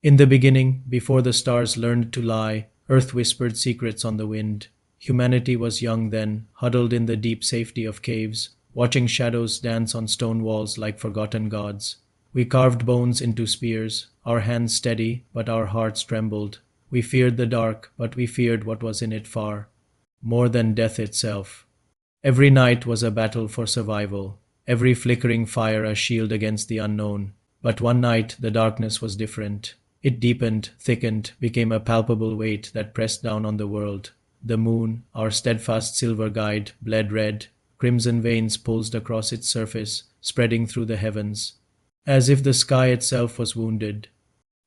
In the beginning, before the stars learned to lie, Earth whispered secrets on the wind. Humanity was young then, huddled in the deep safety of caves, watching shadows dance on stone walls like forgotten gods. We carved bones into spears, our hands steady, but our hearts trembled. We feared the dark, but we feared what was in it far, more than death itself. Every night was a battle for survival, every flickering fire a shield against the unknown. But one night the darkness was different. It deepened, thickened, became a palpable weight that pressed down on the world. The moon, our steadfast silver guide, bled red. Crimson veins pulsed across its surface, spreading through the heavens, as if the sky itself was wounded,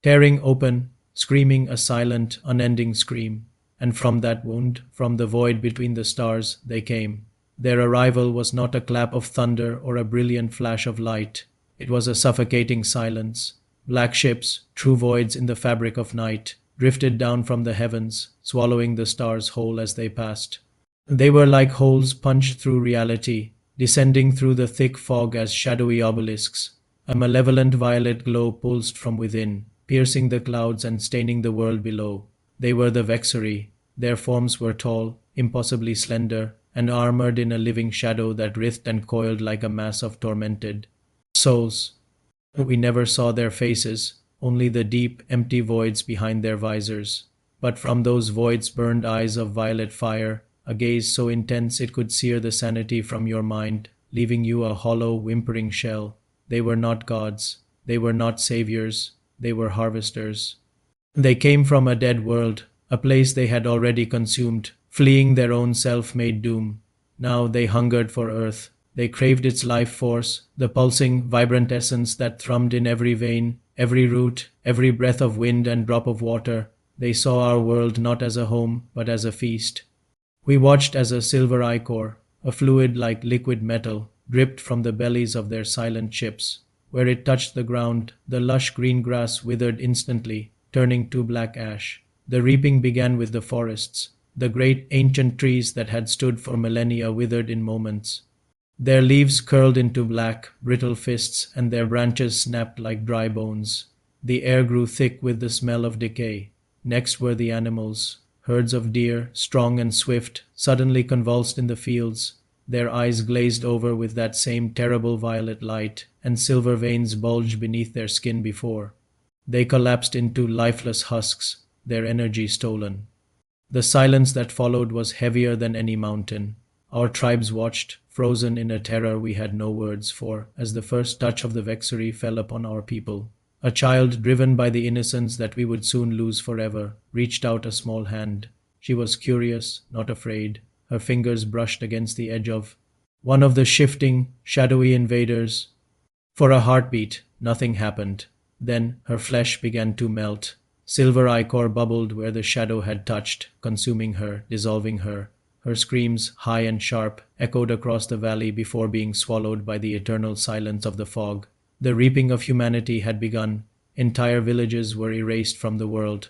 tearing open, screaming a silent, unending scream. And from that wound, from the void between the stars, they came. Their arrival was not a clap of thunder or a brilliant flash of light. It was a suffocating silence. Black ships, true voids in the fabric of night, drifted down from the heavens, swallowing the stars whole as they passed. They were like holes punched through reality, descending through the thick fog as shadowy obelisks. A malevolent violet glow pulsed from within, piercing the clouds and staining the world below. They were the Vexari. Their forms were tall, impossibly slender, and armored in a living shadow that writhed and coiled like a mass of tormented souls. We never saw their faces, only the deep, empty voids behind their visors. But from those voids burned eyes of violet fire, a gaze so intense it could sear the sanity from your mind, leaving you a hollow, whimpering shell. They were not gods. They were not saviors. They were harvesters. They came from a dead world, a place they had already consumed, fleeing their own self-made doom. Now they hungered for Earth. They craved its life force, the pulsing, vibrant essence that thrummed in every vein, every root, every breath of wind and drop of water. They saw our world not as a home, but as a feast. We watched as a silver ichor, a fluid like liquid metal, dripped from the bellies of their silent ships. Where it touched the ground, the lush green grass withered instantly, turning to black ash. The reaping began with the forests. The great ancient trees that had stood for millennia withered in moments. Their leaves curled into black, brittle fists, and their branches snapped like dry bones. The air grew thick with the smell of decay. Next were the animals. Herds of deer, strong and swift, suddenly convulsed in the fields. Their eyes glazed over with that same terrible violet light, and silver veins bulged beneath their skin before. They collapsed into lifeless husks, their energy stolen. The silence that followed was heavier than any mountain. Our tribes watched, frozen in a terror we had no words for, as the first touch of the Vexari fell upon our people. A child, driven by the innocence that we would soon lose forever, reached out a small hand. She was curious, not afraid. Her fingers brushed against the edge of one of the shifting, shadowy invaders. For a heartbeat, nothing happened. Then her flesh began to melt. Silver ichor bubbled where the shadow had touched, consuming her, dissolving her. Her screams, high and sharp, echoed across the valley before being swallowed by the eternal silence of the fog. The reaping of humanity had begun. Entire villages were erased from the world.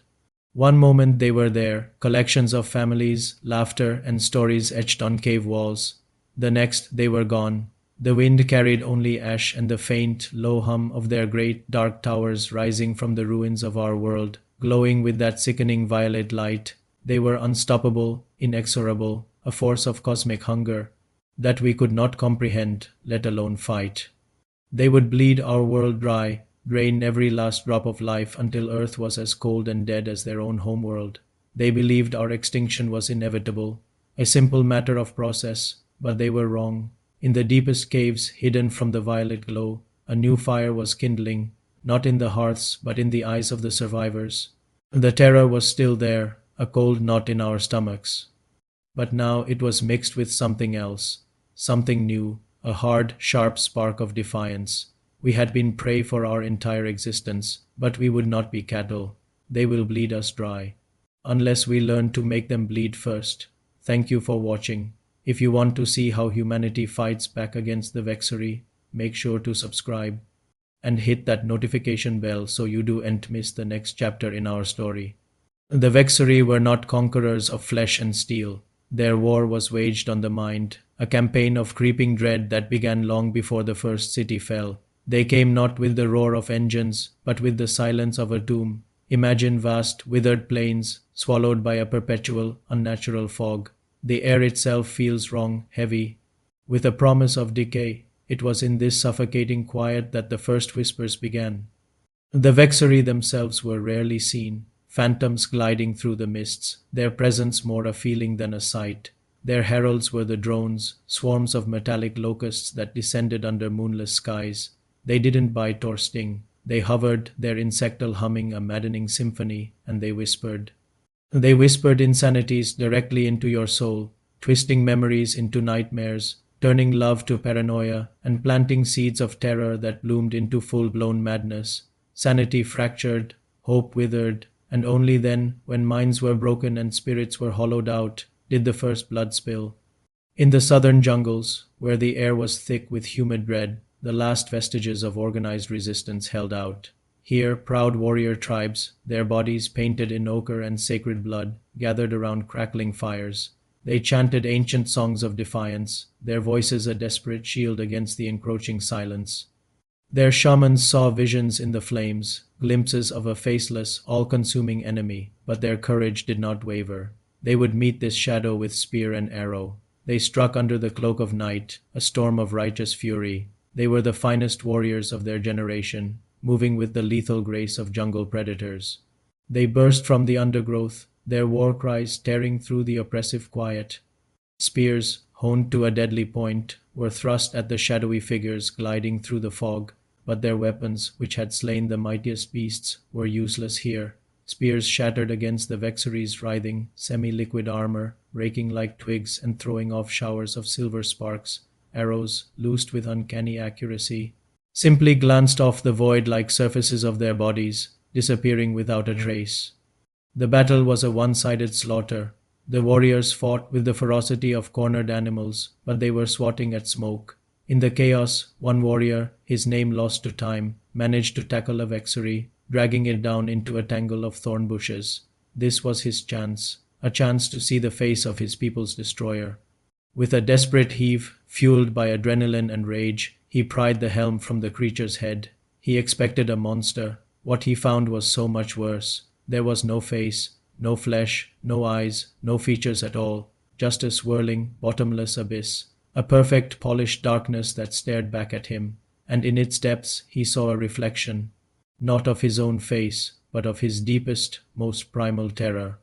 One moment they were there, collections of families, laughter, and stories etched on cave walls. The next they were gone. The wind carried only ash and the faint, low hum of their great, dark towers rising from the ruins of our world, glowing with that sickening violet light. They were unstoppable, inexorable, a force of cosmic hunger that we could not comprehend, let alone fight. They would bleed our world dry, drain every last drop of life until Earth was as cold and dead as their own homeworld. They believed our extinction was inevitable, a simple matter of process, but they were wrong. In the deepest caves, hidden from the violet glow, a new fire was kindling, not in the hearths, but in the eyes of the survivors. The terror was still there, a cold knot in our stomachs. But now it was mixed with something else, something new, a hard, sharp spark of defiance. We had been prey for our entire existence, but we would not be cattle. They will bleed us dry, unless we learn to make them bleed first. Thank you for watching. If you want to see how humanity fights back against the Vexari, make sure to subscribe and hit that notification bell so you don't miss the next chapter in our story. The Vexari were not conquerors of flesh and steel. Their war was waged on the mind, a campaign of creeping dread that began long before the first city fell. They came not with the roar of engines, but with the silence of a tomb. Imagine vast, withered plains swallowed by a perpetual, unnatural fog. The air itself feels wrong, heavy, with a promise of decay. It was in this suffocating quiet that the first whispers began. The Vexari themselves were rarely seen, phantoms gliding through the mists, their presence more a feeling than a sight. Their heralds were the drones, swarms of metallic locusts that descended under moonless skies. They didn't bite or sting. They hovered, their insectal humming a maddening symphony, and they whispered. They whispered insanities directly into your soul, twisting memories into nightmares, turning love to paranoia, and planting seeds of terror that bloomed into full-blown madness. Sanity fractured, hope withered, and only then, when minds were broken and spirits were hollowed out, did the first blood spill. In the southern jungles, where the air was thick with humid dread, the last vestiges of organized resistance held out. Here, proud warrior tribes, their bodies painted in ochre and sacred blood, gathered around crackling fires. They chanted ancient songs of defiance, their voices a desperate shield against the encroaching silence. Their shamans saw visions in the flames, glimpses of a faceless, all-consuming enemy, but their courage did not waver. They would meet this shadow with spear and arrow. They struck under the cloak of night, a storm of righteous fury. They were the finest warriors of their generation, moving with the lethal grace of jungle predators. They burst from the undergrowth, their war cries tearing through the oppressive quiet. Spears, honed to a deadly point, were thrust at the shadowy figures gliding through the fog, but their weapons, which had slain the mightiest beasts, were useless here. Spears shattered against the Vexari's writhing, semi-liquid armor, raking like twigs and throwing off showers of silver sparks. Arrows, loosed with uncanny accuracy, simply glanced off the void like surfaces of their bodies, disappearing without a trace. The battle was a one-sided slaughter. The warriors fought with the ferocity of cornered animals, but they were swatting at smoke. In the chaos, one warrior, his name lost to time, managed to tackle a Vexari, dragging it down into a tangle of thorn bushes. This was his chance, a chance to see the face of his people's destroyer. With a desperate heave, fueled by adrenaline and rage, he pried the helm from the creature's head. He expected a monster. What he found was so much worse. There was no face, no flesh, no eyes, no features at all, just a swirling, bottomless abyss, a perfect, polished darkness that stared back at him, and in its depths he saw a reflection, not of his own face, but of his deepest, most primal terror.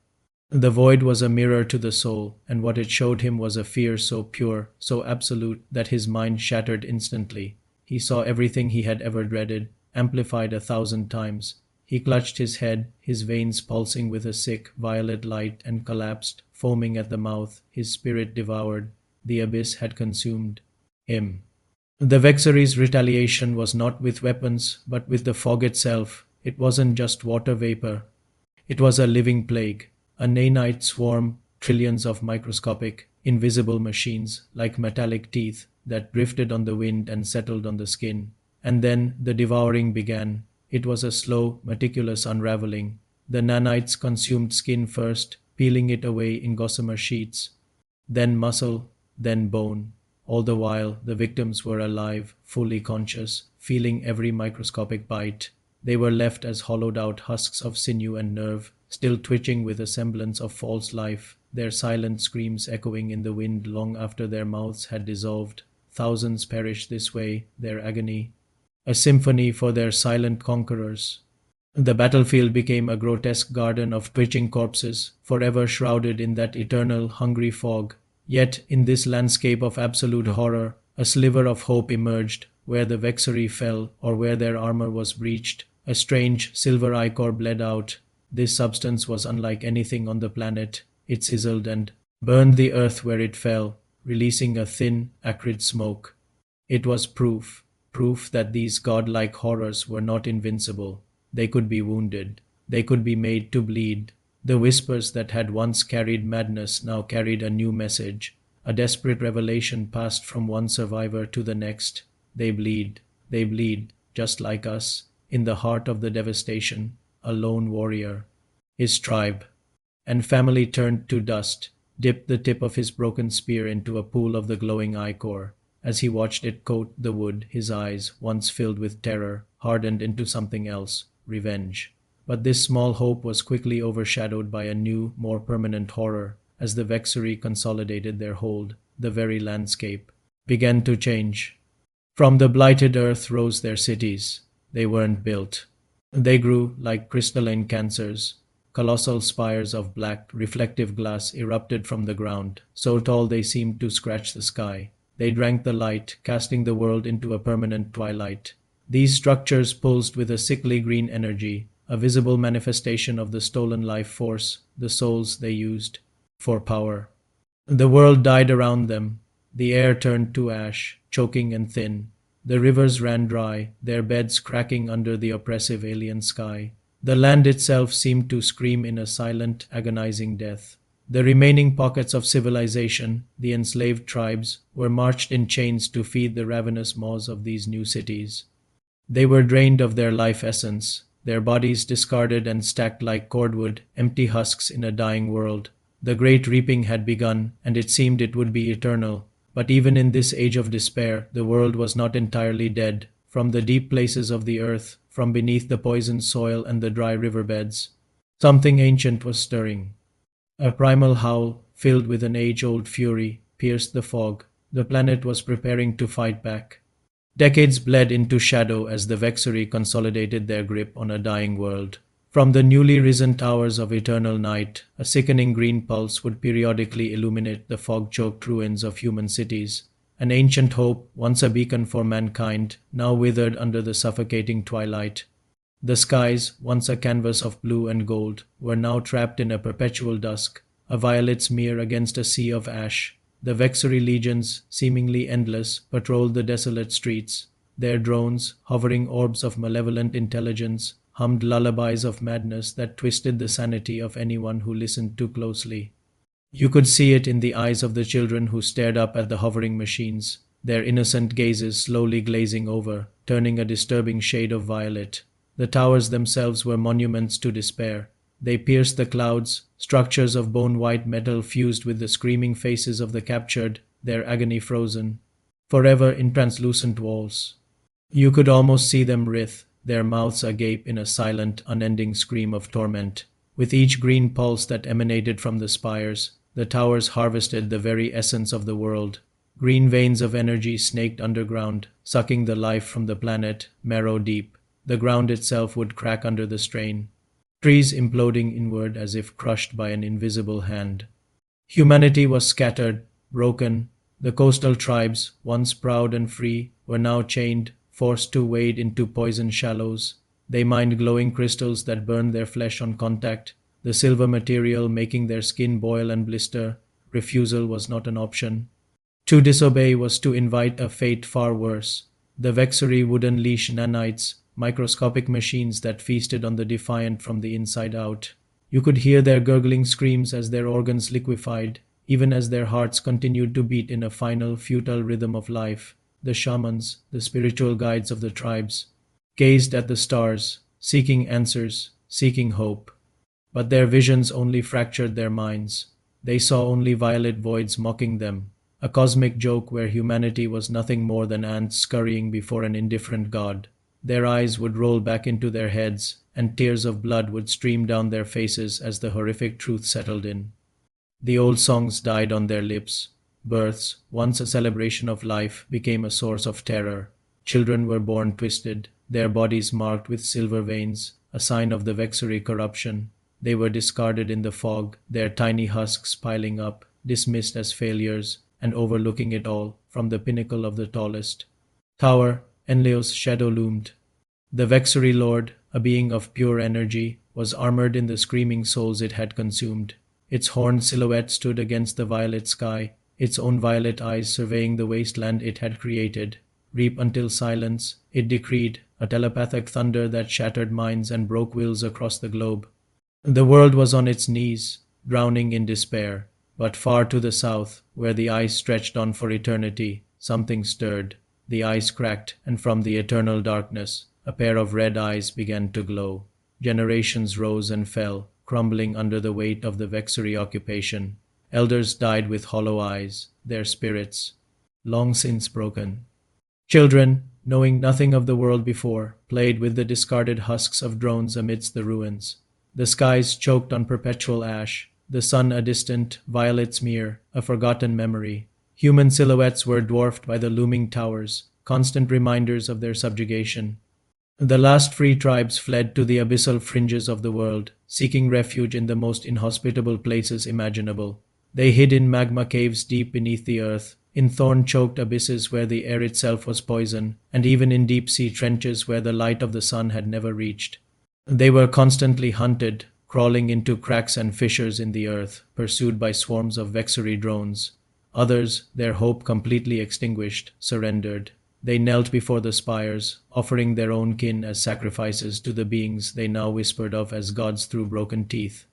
The void was a mirror to the soul, and what it showed him was a fear so pure, so absolute, that his mind shattered instantly. He saw everything he had ever dreaded, amplified 1,000 times. He clutched his head, his veins pulsing with a sick, violet light, and collapsed, foaming at the mouth, his spirit devoured. The abyss had consumed him. The Vexari's retaliation was not with weapons, but with the fog itself. It wasn't just water vapor. It was a living plague. A nanite swarm, trillions of microscopic, invisible machines, like metallic teeth, that drifted on the wind and settled on the skin. And then the devouring began. It was a slow, meticulous unraveling. The nanites consumed skin first, peeling it away in gossamer sheets. Then muscle, then bone. All the while, the victims were alive, fully conscious, feeling every microscopic bite. They were left as hollowed-out husks of sinew and nerve, still twitching with a semblance of false life, their silent screams echoing in the wind long after their mouths had dissolved. Thousands perished this way, their agony, a symphony for their silent conquerors. The battlefield became a grotesque garden of twitching corpses, forever shrouded in that eternal, hungry fog. Yet, in this landscape of absolute horror, a sliver of hope emerged. Where the Vexari fell, or where their armor was breached, a strange, silver ichor bled out. This substance was unlike anything on the planet. It sizzled and burned the earth where it fell, releasing a thin, acrid smoke. It was proof that these godlike horrors were not invincible. They could be wounded. They could be made to bleed. The whispers that had once carried madness now carried a new message. A desperate revelation passed from one survivor to the next. They bleed, just like us, in the heart of the devastation, a lone warrior. His tribe and family turned to dust, dipped the tip of his broken spear into a pool of the glowing ichor. As he watched it coat the wood, his eyes, once filled with terror, hardened into something else, revenge. But this small hope was quickly overshadowed by a new, more permanent horror. As the Vexari consolidated their hold, the very landscape began to change. From the blighted earth rose their cities. They weren't built. They grew like crystalline cancers. Colossal spires of black, reflective glass erupted from the ground, so tall they seemed to scratch the sky. They drank the light, casting the world into a permanent twilight. These structures pulsed with a sickly green energy, a visible manifestation of the stolen life force, the souls they used for power. The world died around them. The air turned to ash, choking and thin. The rivers ran dry, their beds cracking under the oppressive alien sky. The land itself seemed to scream in a silent, agonizing death. The remaining pockets of civilization, the enslaved tribes, were marched in chains to feed the ravenous maws of these new cities. They were drained of their life essence, their bodies discarded and stacked like cordwood, empty husks in a dying world. The great reaping had begun, and it seemed it would be eternal. But even in this age of despair, the world was not entirely dead. From the deep places of the earth, from beneath the poisoned soil and the dry riverbeds, something ancient was stirring. A primal howl, filled with an age-old fury, pierced the fog. The planet was preparing to fight back. Decades bled into shadow as the Vexari consolidated their grip on a dying world. From the newly risen towers of eternal night, a sickening green pulse would periodically illuminate the fog-choked ruins of human cities. An ancient hope, once a beacon for mankind, now withered under the suffocating twilight. The skies, once a canvas of blue and gold, were now trapped in a perpetual dusk, a violet smear against a sea of ash. The Vexari legions, seemingly endless, patrolled the desolate streets. Their drones, hovering orbs of malevolent intelligence, hummed lullabies of madness that twisted the sanity of anyone who listened too closely. You could see it in the eyes of the children who stared up at the hovering machines, their innocent gazes slowly glazing over, turning a disturbing shade of violet. The towers themselves were monuments to despair. They pierced the clouds, structures of bone-white metal fused with the screaming faces of the captured, their agony frozen, forever in translucent walls. You could almost see them writhe, their mouths agape in a silent, unending scream of torment. With each green pulse that emanated from the spires, the towers harvested the very essence of the world. Green veins of energy snaked underground, sucking the life from the planet, marrow deep. The ground itself would crack under the strain, trees imploding inward as if crushed by an invisible hand. Humanity was scattered, broken. The coastal tribes, once proud and free, were now chained, forced to wade into poison shallows. They mined glowing crystals that burned their flesh on contact, the silver material making their skin boil and blister. Refusal was not an option. To disobey was to invite a fate far worse. The Vexari would unleash nanites, microscopic machines that feasted on the defiant from the inside out. You could hear their gurgling screams as their organs liquefied, even as their hearts continued to beat in a final, futile rhythm of life. The shamans, the spiritual guides of the tribes, gazed at the stars, seeking answers, seeking hope. But their visions only fractured their minds. They saw only violet voids mocking them, a cosmic joke where humanity was nothing more than ants scurrying before an indifferent god. Their eyes would roll back into their heads, and tears of blood would stream down their faces as the horrific truth settled in. The old songs died on their lips. Births, once a celebration of life, became a source of terror. Children were born twisted, their bodies marked with silver veins, a sign of the Vexari corruption. They were discarded in the fog, their tiny husks piling up, dismissed as failures, and overlooking it all, from the pinnacle of the tallest tower, Enleo's shadow loomed. The Vexari Lord, a being of pure energy, was armored in the screaming souls it had consumed. Its horned silhouette stood against the violet sky, its own violet eyes surveying the wasteland it had created. Reap until silence, it decreed, a telepathic thunder that shattered minds and broke wills across the globe. The world was on its knees, drowning in despair. But far to the south, where the ice stretched on for eternity, something stirred. The ice cracked, and from the eternal darkness, a pair of red eyes began to glow. Generations rose and fell, crumbling under the weight of the Vexari occupation. Elders died with hollow eyes, their spirits long since broken. Children, knowing nothing of the world before, played with the discarded husks of drones amidst the ruins. The skies choked on perpetual ash, the sun a distant, violet smear, a forgotten memory. Human silhouettes were dwarfed by the looming towers, constant reminders of their subjugation. The last free tribes fled to the abyssal fringes of the world, seeking refuge in the most inhospitable places imaginable. They hid in magma caves deep beneath the earth, in thorn-choked abysses where the air itself was poison, and even in deep-sea trenches where the light of the sun had never reached. They were constantly hunted, crawling into cracks and fissures in the earth, pursued by swarms of Vexari drones. Others, their hope completely extinguished, surrendered. They knelt before the spires, offering their own kin as sacrifices to the beings they now whispered of as gods through broken teeth.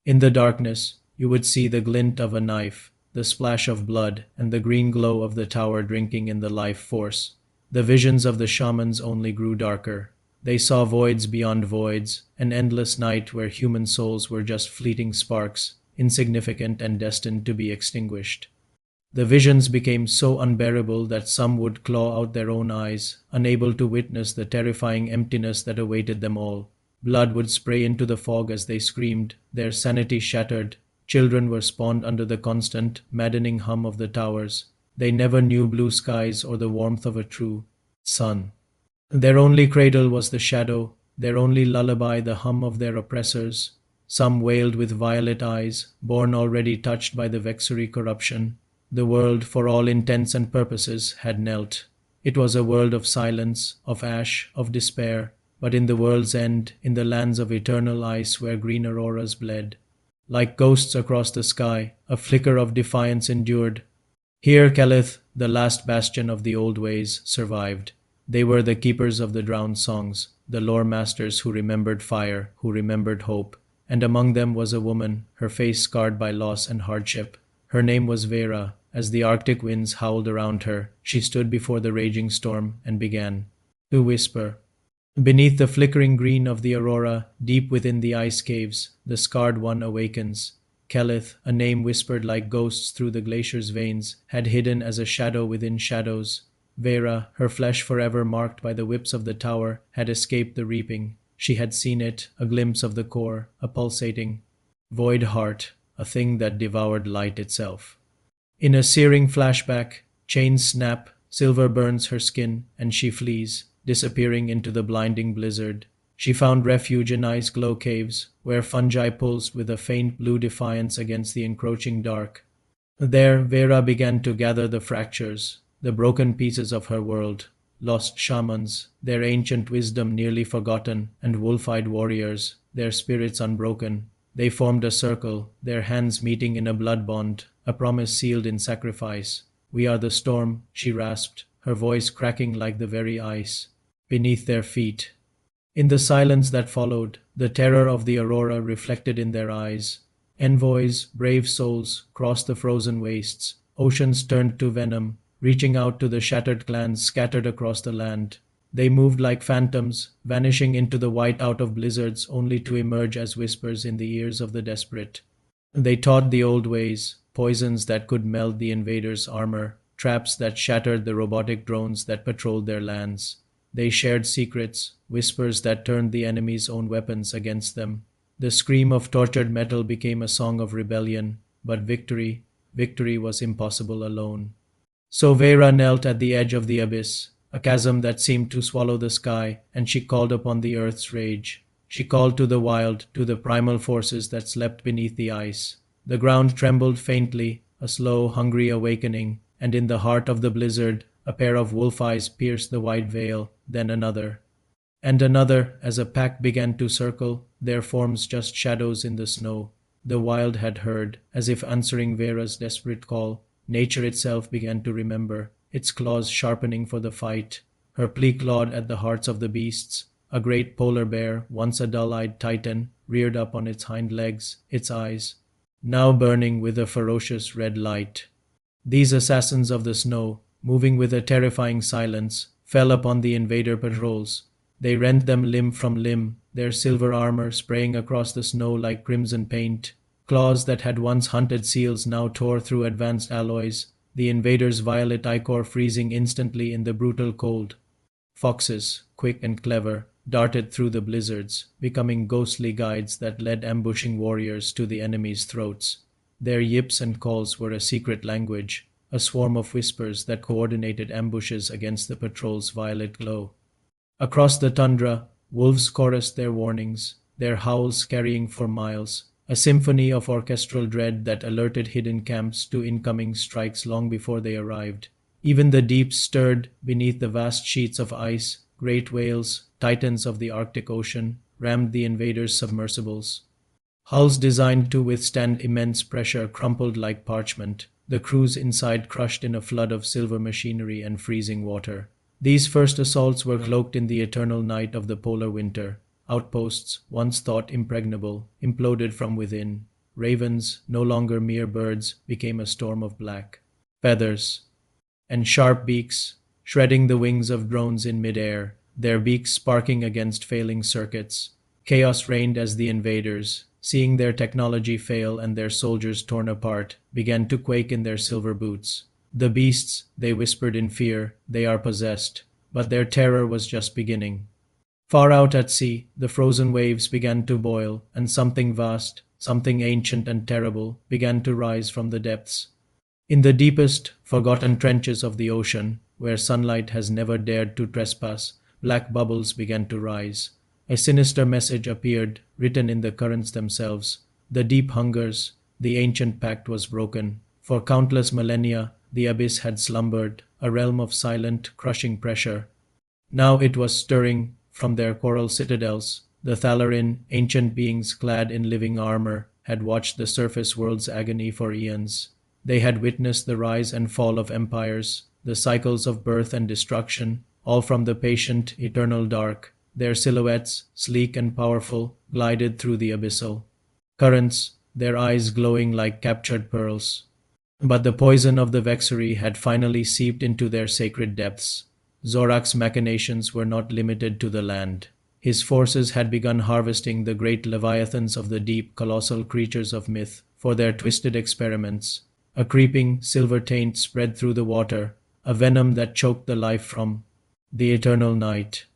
In the darkness, you would see the glint of a knife, the splash of blood, and the green glow of the tower drinking in the life force. The visions of the shamans only grew darker. They saw voids beyond voids, an endless night where human souls were just fleeting sparks, insignificant and destined to be extinguished. The visions became so unbearable that some would claw out their own eyes, unable to witness the terrifying emptiness that awaited them all. Blood would spray into the fog as they screamed, their sanity shattered. Children were spawned under the constant, maddening hum of the towers. They never knew blue skies or the warmth of a true sun. Their only cradle was the shadow, their only lullaby the hum of their oppressors. Some wailed with violet eyes, born already touched by the Vexari corruption. The world, for all intents and purposes, had knelt. It was a world of silence, of ash, of despair, but in the world's end, in the lands of eternal ice where green auroras bled. Like ghosts across the sky, a flicker of defiance endured. Here Kelith, the last bastion of the old ways, survived. They were the keepers of the drowned songs, the lore masters who remembered fire, who remembered hope. And among them was a woman, her face scarred by loss and hardship. Her name was Vera. As the Arctic winds howled around her, she stood before the raging storm and began to whisper. Beneath the flickering green of the aurora, deep within the ice caves, the scarred one awakens. Kelith, a name whispered like ghosts through the glacier's veins, had hidden as a shadow within shadows. Vera, her flesh forever marked by the whips of the tower, had escaped the reaping. She had seen it, a glimpse of the core, a pulsating, void heart, a thing that devoured light itself. In a searing flashback, chains snap, silver burns her skin, and she flees, disappearing into the blinding blizzard. She found refuge in ice-glow caves, where fungi pulsed with a faint blue defiance against the encroaching dark. There, Vera began to gather the fractures, the broken pieces of her world, lost shamans, their ancient wisdom nearly forgotten, and wolf-eyed warriors, their spirits unbroken. They formed a circle, their hands meeting in a blood bond, a promise sealed in sacrifice. "We are the storm," she rasped, her voice cracking like the very ice beneath their feet. In the silence that followed, the terror of the aurora reflected in their eyes. Envoys, brave souls, crossed the frozen wastes. Oceans turned to venom, reaching out to the shattered clans scattered across the land. They moved like phantoms, vanishing into the white out of blizzards only to emerge as whispers in the ears of the desperate. They taught the old ways, poisons that could melt the invaders' armor, traps that shattered the robotic drones that patrolled their lands. They shared secrets, whispers that turned the enemy's own weapons against them. The scream of tortured metal became a song of rebellion, but victory was impossible alone. So Vera knelt at the edge of the abyss, a chasm that seemed to swallow the sky, and she called upon the earth's rage. She called to the wild, to the primal forces that slept beneath the ice. The ground trembled faintly, a slow, hungry awakening, and in the heart of the blizzard, a pair of wolf eyes pierced the white veil, then another. And another, as a pack began to circle, their forms just shadows in the snow. The wild had heard, as if answering Vera's desperate call. Nature itself began to remember, its claws sharpening for the fight. Her plea clawed at the hearts of the beasts. A great polar bear, once a dull-eyed titan, reared up on its hind legs, its eyes now burning with a ferocious red light. These assassins of the snow, moving with a terrifying silence, fell upon the invader patrols. They rent them limb from limb, their silver armor spraying across the snow like crimson paint. Claws that had once hunted seals now tore through advanced alloys, the invaders' violet ichor freezing instantly in the brutal cold. Foxes, quick and clever, darted through the blizzards, becoming ghostly guides that led ambushing warriors to the enemy's throats. Their yips and calls were a secret language, a swarm of whispers that coordinated ambushes against the patrol's violet glow. Across the tundra, wolves chorused their warnings, their howls carrying for miles, a symphony of orchestral dread that alerted hidden camps to incoming strikes long before they arrived. Even the deeps stirred beneath the vast sheets of ice. Great whales, titans of the Arctic Ocean, rammed the invaders' submersibles. Hulls designed to withstand immense pressure crumpled like parchment, the crews inside crushed in a flood of silver machinery and freezing water. These first assaults were cloaked in the eternal night of the polar winter. Outposts, once thought impregnable, imploded from within. Ravens, no longer mere birds, became a storm of black. Feathers and sharp beaks, shredding the wings of drones in midair, their beaks sparking against failing circuits. Chaos reigned as the invaders, seeing their technology fail and their soldiers torn apart, began to quake in their silver boots. The beasts, they whispered in fear, they are possessed, but their terror was just beginning. Far out at sea, the frozen waves began to boil, and something vast, something ancient and terrible, began to rise from the depths. In the deepest, forgotten trenches of the ocean, where sunlight has never dared to trespass, black bubbles began to rise. A sinister message appeared, written in the currents themselves. The deep hungers, the ancient pact was broken. For countless millennia, the abyss had slumbered, a realm of silent, crushing pressure. Now it was stirring from their coral citadels. The Thalarin, ancient beings clad in living armor, had watched the surface world's agony for eons. They had witnessed the rise and fall of empires, the cycles of birth and destruction, all from the patient, eternal dark. Their silhouettes, sleek and powerful, glided through the abyssal currents, their eyes glowing like captured pearls. But the poison of the Vexari had finally seeped into their sacred depths. Zorak's machinations were not limited to the land. His forces had begun harvesting the great leviathans of the deep, colossal creatures of myth for their twisted experiments. A creeping, silver taint spread through the water, a venom that choked the life from the eternal night.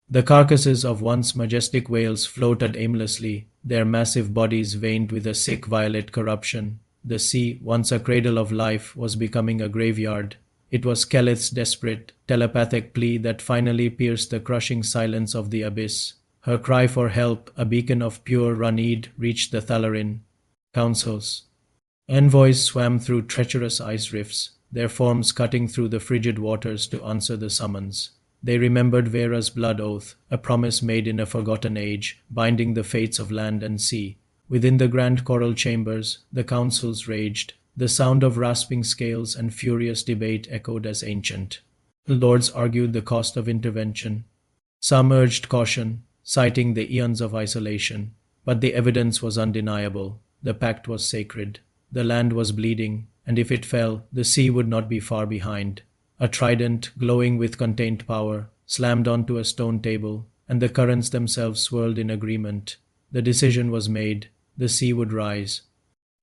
The carcasses of once majestic whales floated aimlessly, their massive bodies veined with a sick violet corruption. The sea, once a cradle of life, was becoming a graveyard. It was Keleth's desperate, telepathic plea that finally pierced the crushing silence of the abyss. Her cry for help, a beacon of pure Ranid, reached the Thalarin councils. Envoys swam through treacherous ice rifts, their forms cutting through the frigid waters to answer the summons. They remembered Vera's blood oath, a promise made in a forgotten age, binding the fates of land and sea. Within the grand coral chambers, the councils raged. The sound of rasping scales and furious debate echoed as ancient. The lords argued the cost of intervention. Some urged caution, citing the eons of isolation. But the evidence was undeniable. The pact was sacred. The land was bleeding, and if it fell, the sea would not be far behind. A trident, glowing with contained power, slammed onto a stone table, and the currents themselves swirled in agreement. The decision was made. The sea would rise.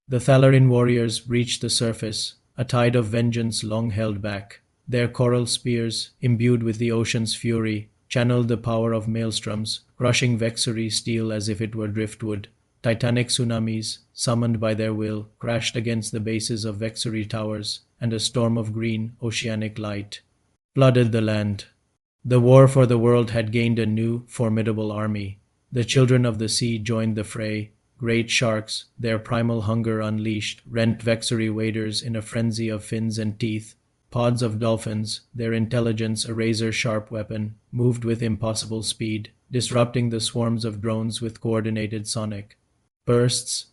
The Thalarin warriors breached the surface, a tide of vengeance long held back. Their coral spears, imbued with the ocean's fury, channeled the power of maelstroms, crushing Vexari steel as if it were driftwood. Titanic tsunamis, summoned by their will, crashed against the bases of Vexari towers, and a storm of green, oceanic light flooded the land. The war for the world had gained a new, formidable army. The children of the sea joined the fray. Great sharks, their primal hunger unleashed, rent Vexari waders in a frenzy of fins and teeth. Pods of dolphins, their intelligence a razor-sharp weapon, moved with impossible speed, disrupting the swarms of drones with coordinated sonic bursts.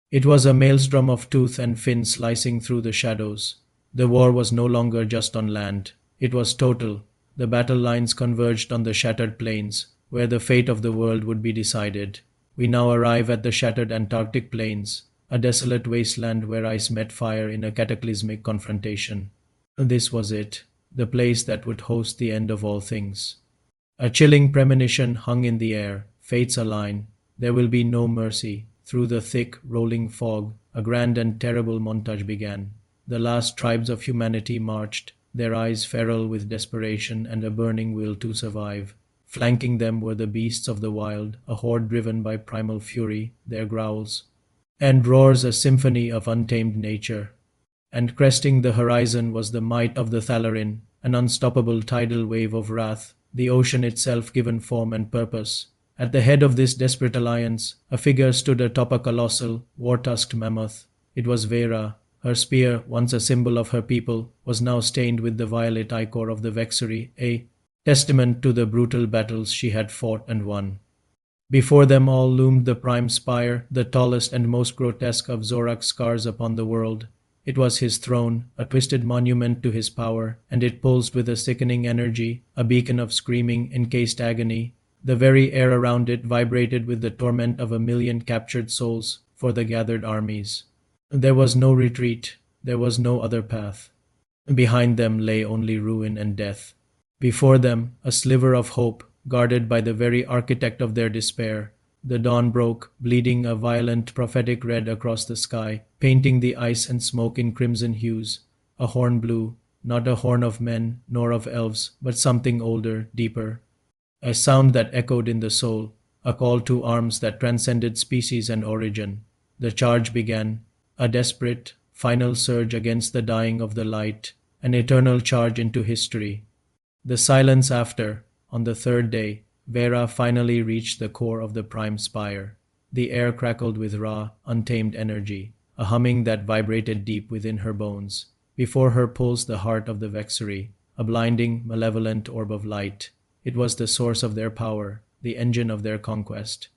It was a maelstrom of tooth and fin slicing through the shadows. The war was no longer just on land. It was total. The battle lines converged on the shattered plains, where the fate of the world would be decided. We now arrive at the shattered Antarctic plains, a desolate wasteland where ice met fire in a cataclysmic confrontation. This was it, the place that would host the end of all things. A chilling premonition hung in the air, fates align. There will be no mercy. Through the thick, rolling fog, a grand and terrible montage began. The last tribes of humanity marched, their eyes feral with desperation and a burning will to survive. Flanking them were the beasts of the wild, a horde driven by primal fury, their growls and roars a symphony of untamed nature. And cresting the horizon was the might of the Thalarin, an unstoppable tidal wave of wrath, the ocean itself given form and purpose. At the head of this desperate alliance, a figure stood atop a colossal, war-tusked mammoth. It was Vera. Her spear, once a symbol of her people, was now stained with the violet ichor of the Vexari, a testament to the brutal battles she had fought and won. Before them all loomed the prime spire, the tallest and most grotesque of Zorak's scars upon the world. It was his throne, a twisted monument to his power, and it pulsed with a sickening energy, a beacon of screaming, encased agony. The very air around it vibrated with the torment of 1,000,000 captured souls for the gathered armies. There was no retreat, there was no other path. Behind them lay only ruin and death. Before them, a sliver of hope, guarded by the very architect of their despair. The dawn broke, bleeding a violent prophetic red across the sky, painting the ice and smoke in crimson hues. A horn blew, not a horn of men, nor of elves, but something older, deeper. A sound that echoed in the soul, a call to arms that transcended species and origin. The charge began, a desperate, final surge against the dying of the light, an eternal charge into history. The silence after, on the third day, Vera finally reached the core of the prime spire. The air crackled with raw, untamed energy, a humming that vibrated deep within her bones. Before her pulsed the heart of the Vexari, a blinding, malevolent orb of light. It was the source of their power, the engine of their conquest.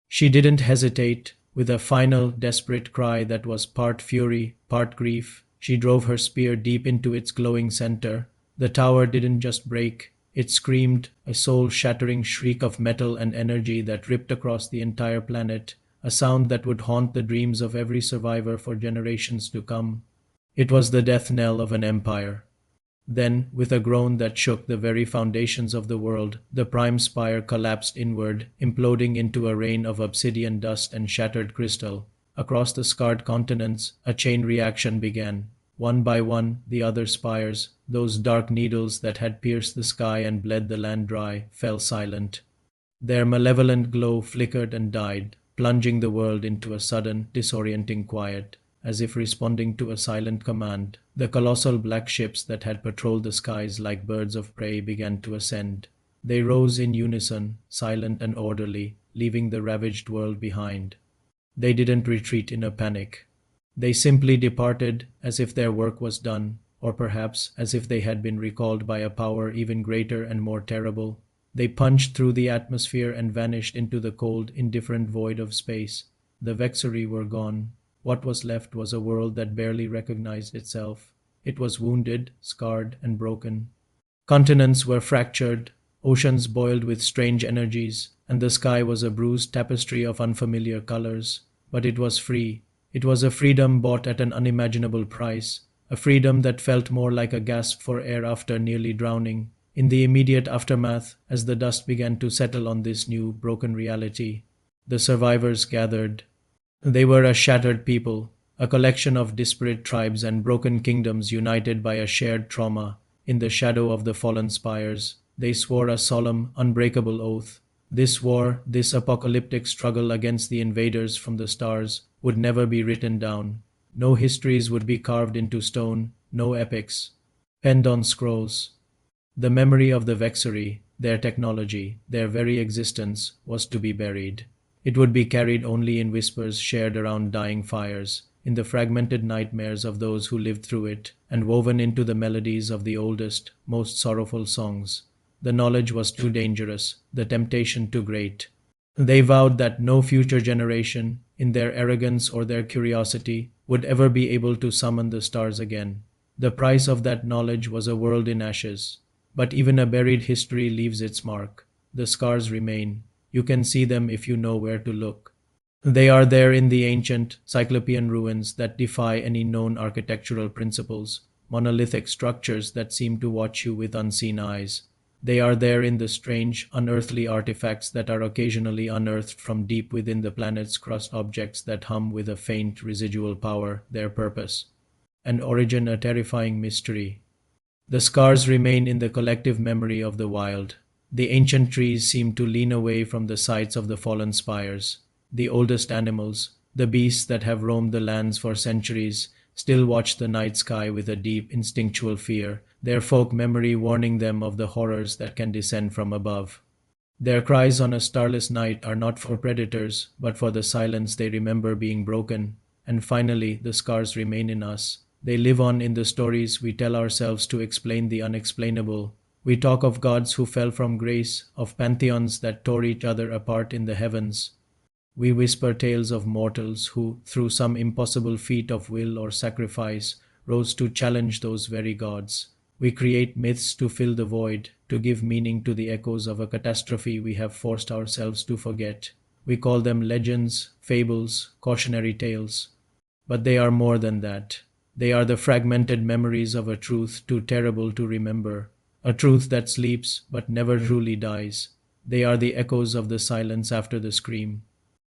She didn't hesitate. With a final, desperate cry that was part fury, part grief, she drove her spear deep into its glowing center. The tower didn't just break. It screamed, a soul-shattering shriek of metal and energy that ripped across the entire planet, a sound that would haunt the dreams of every survivor for generations to come. It was the death knell of an empire. Then, with a groan that shook the very foundations of the world, the prime spire collapsed inward, imploding into a rain of obsidian dust and shattered crystal. Across the scarred continents, a chain reaction began. One by one, the other spires, those dark needles that had pierced the sky and bled the land dry, fell silent. Their malevolent glow flickered and died, plunging the world into a sudden, disorienting quiet. As if responding to a silent command, the colossal black ships that had patrolled the skies like birds of prey began to ascend. They rose in unison, silent and orderly, leaving the ravaged world behind. They didn't retreat in a panic. They simply departed as if their work was done, or perhaps as if they had been recalled by a power even greater and more terrible. They punched through the atmosphere and vanished into the cold, indifferent void of space. The Vexari were gone. What was left was a world that barely recognized itself. It was wounded, scarred, and broken. Continents were fractured, oceans boiled with strange energies, and the sky was a bruised tapestry of unfamiliar colors. But it was free. It was a freedom bought at an unimaginable price, a freedom that felt more like a gasp for air after nearly drowning. In the immediate aftermath, as the dust began to settle on this new, broken reality, the survivors gathered. They were a shattered people, a collection of disparate tribes and broken kingdoms united by a shared trauma. In the shadow of the fallen spires, they swore a solemn, unbreakable oath. This war, this apocalyptic struggle against the invaders from the stars, would never be written down. No histories would be carved into stone, no epics penned on scrolls. The memory of the Vexari, their technology, their very existence, was to be buried. It would be carried only in whispers shared around dying fires, in the fragmented nightmares of those who lived through it, and woven into the melodies of the oldest, most sorrowful songs. The knowledge was too dangerous, the temptation too great. They vowed that no future generation, in their arrogance or their curiosity, would ever be able to summon the stars again. The price of that knowledge was a world in ashes. But even a buried history leaves its mark. The scars remain. You can see them if you know where to look. They are there in the ancient, cyclopean ruins that defy any known architectural principles, monolithic structures that seem to watch you with unseen eyes. They are there in the strange, unearthly artifacts that are occasionally unearthed from deep within the planet's crust, objects that hum with a faint residual power, their purpose. An origin, a terrifying mystery. The scars remain in the collective memory of the wild. The ancient trees seem to lean away from the sites of the fallen spires. The oldest animals, the beasts that have roamed the lands for centuries, still watch the night sky with a deep instinctual fear, their folk memory warning them of the horrors that can descend from above. Their cries on a starless night are not for predators, but for the silence they remember being broken. And finally, the scars remain in us. They live on in the stories we tell ourselves to explain the unexplainable. We talk of gods who fell from grace, of pantheons that tore each other apart in the heavens. We whisper tales of mortals who, through some impossible feat of will or sacrifice, rose to challenge those very gods. We create myths to fill the void, to give meaning to the echoes of a catastrophe we have forced ourselves to forget. We call them legends, fables, cautionary tales. But they are more than that. They are the fragmented memories of a truth too terrible to remember, a truth that sleeps but never truly dies. They are the echoes of the silence after the scream,